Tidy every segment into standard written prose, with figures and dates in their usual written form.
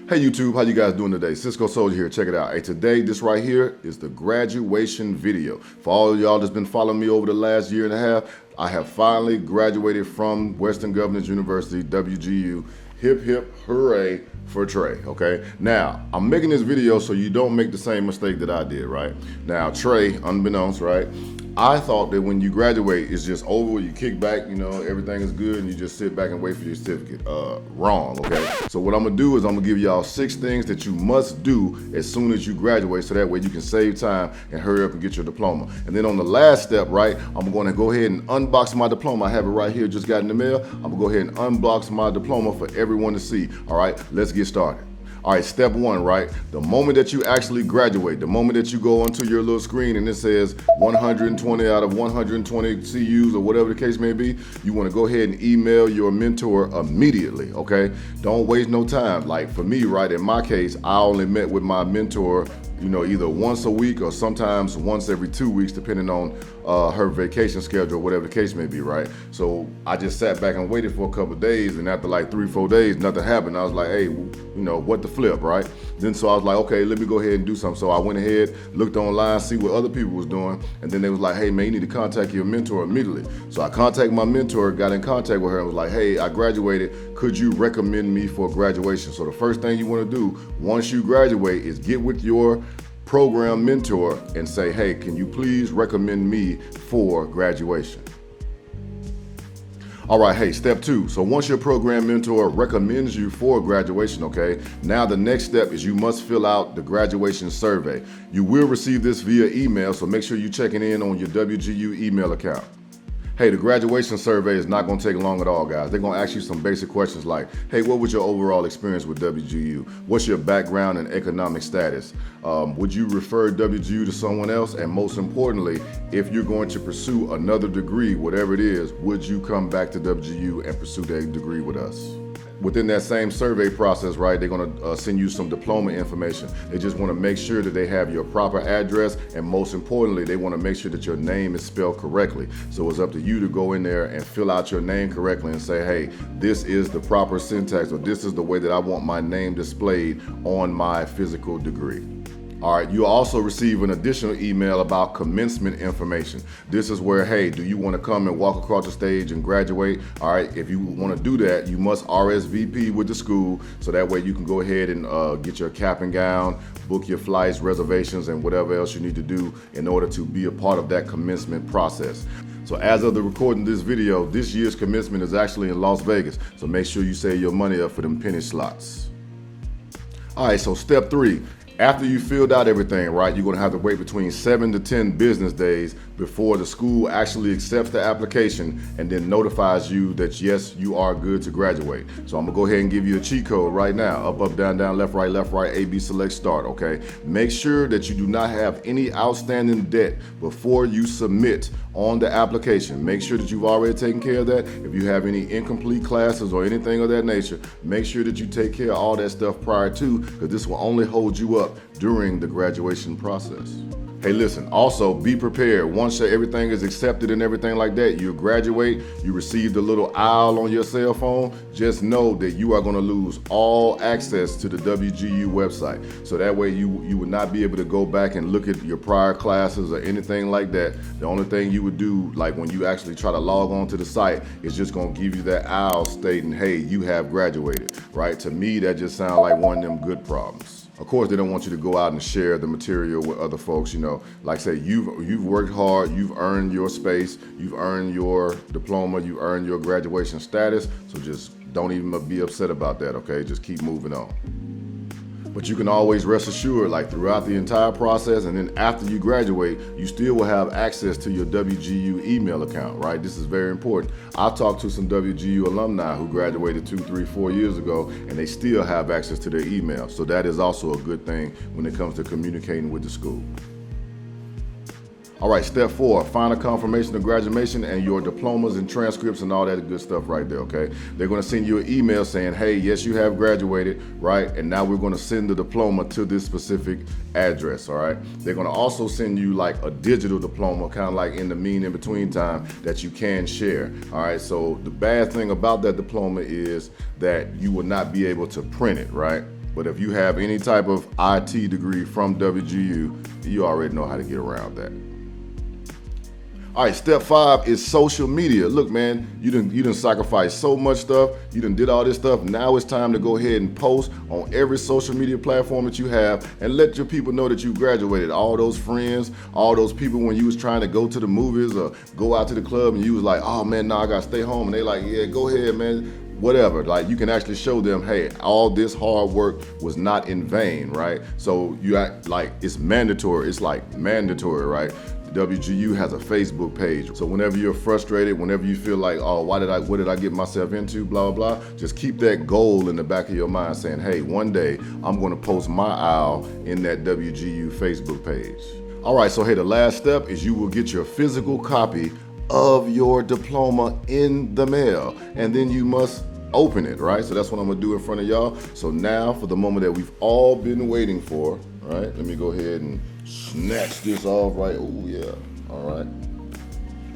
Hey YouTube, how you guys doing today? Cisco Soldier here, check it out. Hey, today, this right here is the graduation video. For all of y'all that's been following me over the last year and a half, I have finally graduated from Western Governors University, WGU. Hip hip hooray for Trey, okay? Now, I'm making this video so you don't make the same mistake that I did, right? Now, Trey, unbeknownst, right? I thought that when you graduate, it's just over, you kick back, you know, everything is good, and you just sit back and wait for your certificate. Wrong, okay? So what I'm gonna do is I'm gonna give y'all 6 things that you must do as soon as you graduate, so that way you can save time and hurry up and get your diploma. And then on the last step, right, I'm gonna go ahead and unbox my diploma. I have it right here, just got in the mail. I'm gonna go ahead and unbox my diploma for everyone to see. All right, let's get started. All right, step 1, right? The moment that you actually graduate, the moment that you go onto your little screen and it says 120 out of 120 CUs or whatever the case may be, you wanna go ahead and email your mentor immediately, okay? Don't waste no time. Like for me, right, in my case, I only met with my mentor, you know, either once a week or sometimes once every 2 weeks, depending on her vacation schedule, whatever the case may be, right? So I just sat back and waited for a couple of days, and after like 3-4 days, nothing happened. I was like, hey, you know, what the flip, right? Then so I was like, okay, let me go ahead and do something. So I went ahead, looked online, see what other people was doing, and then they was like, hey man, you need to contact your mentor immediately. So I contacted my mentor, got in contact with her, and was like, hey, I graduated, could you recommend me for graduation? So the first thing you wanna do once you graduate is get with your program mentor and say, hey, can you please recommend me for graduation? All right, hey, step 2. So once your program mentor recommends you for graduation, okay, now the next step is you must fill out the graduation survey. You will receive this via email, so make sure you're checking in on your WGU email account. Hey, the graduation survey is not gonna take long at all, guys. They're gonna ask you some basic questions like, hey, what was your overall experience with WGU? What's your background and economic status? Would you refer WGU to someone else? And most importantly, if you're going to pursue another degree, whatever it is, would you come back to WGU and pursue that degree with us? Within that same survey process, right, they're gonna send you some diploma information. They just wanna make sure that they have your proper address, and most importantly, they wanna make sure that your name is spelled correctly. So it's up to you to go in there and fill out your name correctly and say, hey, this is the proper syntax, or this is the way that I want my name displayed on my physical degree. All right, you also receive an additional email about commencement information. This is where, hey, do you want to come and walk across the stage and graduate? All right, if you want to do that, you must RSVP with the school, so that way you can go ahead and get your cap and gown, book your flights, reservations, and whatever else you need to do in order to be a part of that commencement process. So as of the recording of this video, this year's commencement is actually in Las Vegas, so make sure you save your money up for them penny slots. All right, so step 3. After you filled out everything, right, you're gonna have to wait between 7 to 10 business days before the school actually accepts the application and then notifies you that yes, you are good to graduate. So I'm gonna go ahead and give you a cheat code right now. Up, up, down, down, left, right, A, B, select, start, okay? Make sure that you do not have any outstanding debt before you submit on the application. Make sure that you've already taken care of that. If you have any incomplete classes or anything of that nature, make sure that you take care of all that stuff prior to, because this will only hold you up during the graduation process. Hey, listen, also be prepared. Once everything is accepted and everything like that, you graduate, you receive the little owl on your cell phone, just know that you are gonna lose all access to the WGU website. So that way you would not be able to go back and look at your prior classes or anything like that. The only thing you would do, like when you actually try to log on to the site, is just gonna give you that owl stating, hey, you have graduated, right? To me, that just sounds like one of them good problems. Of course, they don't want you to go out and share the material with other folks, you know. Like I say, you've worked hard, you've earned your space, you've earned your diploma, you earned your graduation status, so just don't even be upset about that, okay? Just keep moving on. But you can always rest assured, like throughout the entire process and then after you graduate, you still will have access to your WGU email account, right? This is very important. I've talked to some WGU alumni who graduated 2, 3, 4 years ago, and they still have access to their email. So that is also a good thing when it comes to communicating with the school. All right, step 4, final confirmation of graduation and your diplomas and transcripts and all that good stuff right there, okay? They're gonna send you an email saying, hey, yes, you have graduated, right? And now we're gonna send the diploma to this specific address, all right? They're gonna also send you like a digital diploma, kind of like in the in between time that you can share, all right? So the bad thing about that diploma is that you will not be able to print it, right? But if you have any type of IT degree from WGU, you already know how to get around that. All right, step 5 is social media. Look, man, you done sacrificed so much stuff. You done did all this stuff. Now it's time to go ahead and post on every social media platform that you have and let your people know that you graduated. All those friends, all those people when you was trying to go to the movies or go out to the club and you was like, oh man, no, I gotta stay home. And they like, yeah, go ahead, man. Whatever, like you can actually show them, hey, all this hard work was not in vain, right? So you act like it's mandatory. It's like mandatory, right? WGU has a Facebook page. So whenever you're frustrated, whenever you feel like, oh, what did I get myself into, blah, blah, blah, just keep that goal in the back of your mind saying, hey, one day I'm gonna post my owl in that WGU Facebook page. All right, so hey, the last step is you will get your physical copy of your diploma in the mail, and then you must open it, right? So that's what I'm gonna do in front of y'all. So now for the moment that we've all been waiting for, right? Let me go ahead and snatch this off, right? Oh yeah, all right.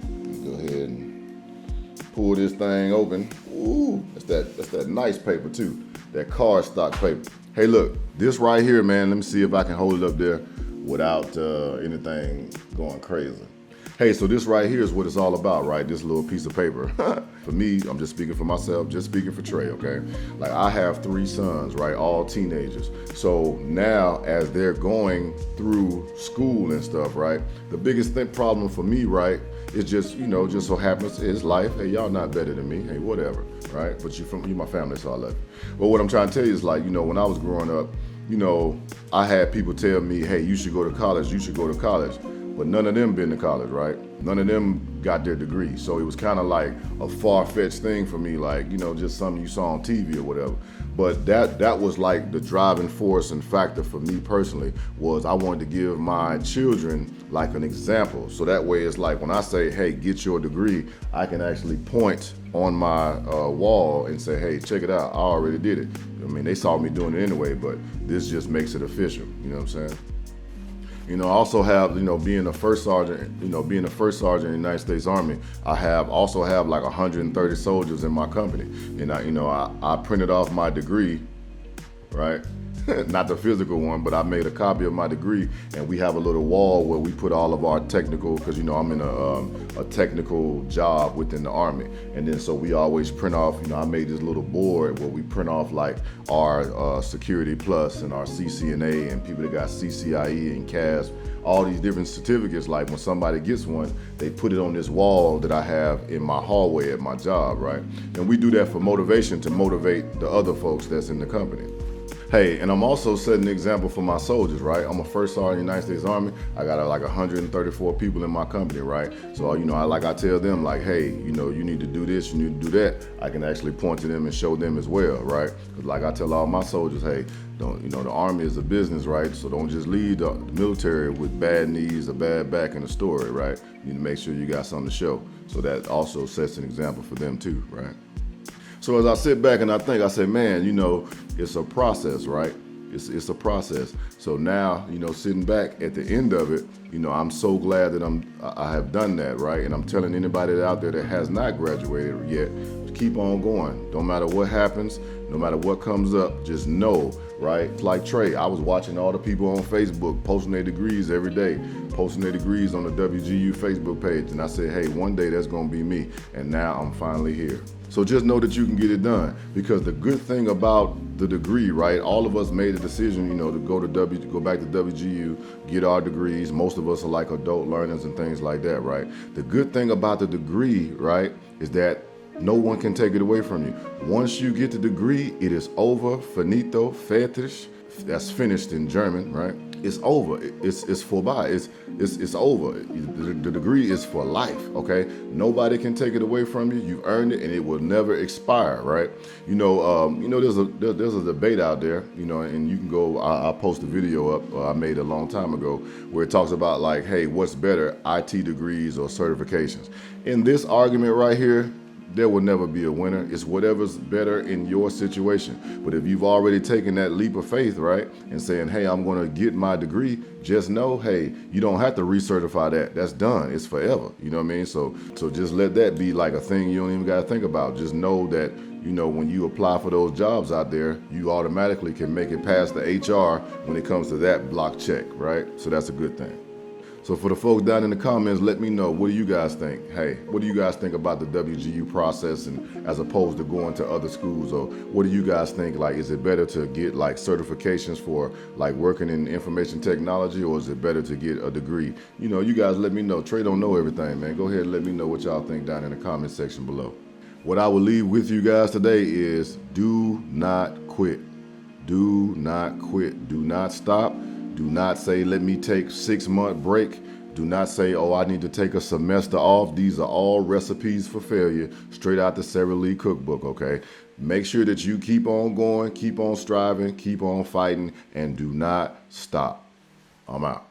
Let me go ahead and pull this thing open. Ooh, that's that nice paper too, that cardstock paper. Hey look, this right here, man, let me see if I can hold it up there without anything going crazy. Hey, so this right here is what it's all about, right? This little piece of paper. For me, I'm just speaking for myself, just speaking for Trey, okay? Like I have 3 sons, right? All teenagers. So now as they're going through school and stuff, right? The biggest problem for me, right, is just, just so happens it's life. Hey, y'all not better than me. Hey, whatever, right? But you my family, so I love you. But what I'm trying to tell you is like, when I was growing up, I had people tell me, hey, you should go to college, you should go to college. But none of them been to college, right? None of them got their degree. So it was kind of like a far-fetched thing for me, like, just something you saw on TV or whatever. But that was like the driving force and factor for me personally, was I wanted to give my children like an example. So that way it's like when I say, hey, get your degree, I can actually point on my wall and say, hey, check it out, I already did it. I mean, they saw me doing it anyway, but this just makes it official, you know what I'm saying? I also have, being a first sergeant, being a first sergeant in the United States Army, I also have like 130 soldiers in my company. And I printed off my degree, right? Not the physical one, but I made a copy of my degree, and we have a little wall where we put all of our technical, because I'm in a technical job within the Army, and then so we always print off, I made this little board where we print off like our Security Plus and our CCNA and people that got CCIE and CAS, all these different certificates. Like when somebody gets one, they put it on this wall that I have in my hallway at my job, right? And we do that for motivation, to motivate the other folks that's in the company. Hey, and I'm also setting an example for my soldiers, right? I'm a first sergeant in the United States Army. I got like 134 people in my company, right? So, I tell them like, hey, you need to do this, you need to do that. I can actually point to them and show them as well, right? Because like I tell all my soldiers, hey, don't, the Army is a business, right? So don't just leave the military with bad knees, a bad back, and a story, right? You need to make sure you got something to show. So that also sets an example for them too, right? So as I sit back and I think, I say, man, it's a process, right? It's a process. So now, sitting back at the end of it, I'm so glad that I have done that, right? And I'm telling anybody out there that has not graduated yet, keep on going. Don't matter what happens, no matter what comes up, just know, right? Like Trey, I was watching all the people on Facebook posting their degrees every day, posting their degrees on the WGU Facebook page. And I said, hey, one day that's gonna be me. And now I'm finally here. So just know that you can get it done, because the good thing about the degree, right? All of us made a decision, to go back to WGU, get our degrees. Most of us are like adult learners and things like that, right? The good thing about the degree, right, is that no one can take it away from you. Once you get the degree, it is over, finito, fertig. That's finished in German, right? It's over. It's vorbei. It's over. The degree is for life, okay? Nobody can take it away from you. You've earned it, and it will never expire, right? There's a debate out there, and you can go. I'll post a video up I made a long time ago where it talks about like, hey, what's better, IT degrees or certifications? In this argument right here, there will never be a winner. It's whatever's better in your situation. But if you've already taken that leap of faith, right, and saying, hey, I'm gonna get my degree, just know, hey, you don't have to recertify that. That's done. It's forever. You know what I mean? So just let that be like a thing you don't even gotta think about. Just know that, you know, when you apply for those jobs out there, you automatically can make it past the HR when it comes to that block check, right? So that's a good thing. So for the folks down in the comments, let me know, what do you guys think? Hey, what do you guys think about the WGU process, and as opposed to going to other schools? Or what do you guys think? Like, is it better to get like certifications for like working in information technology, or is it better to get a degree? You know, you guys let me know. Trey don't know everything, man. Go ahead and let me know what y'all think down in the comment section below. What I will leave with you guys today is do not quit. Do not quit. Do not stop. Do not say, let me take 6-month break. Do not say, oh, I need to take a semester off. These are all recipes for failure, straight out the Sara Lee cookbook, okay? Make sure that you keep on going, keep on striving, keep on fighting, and do not stop. I'm out.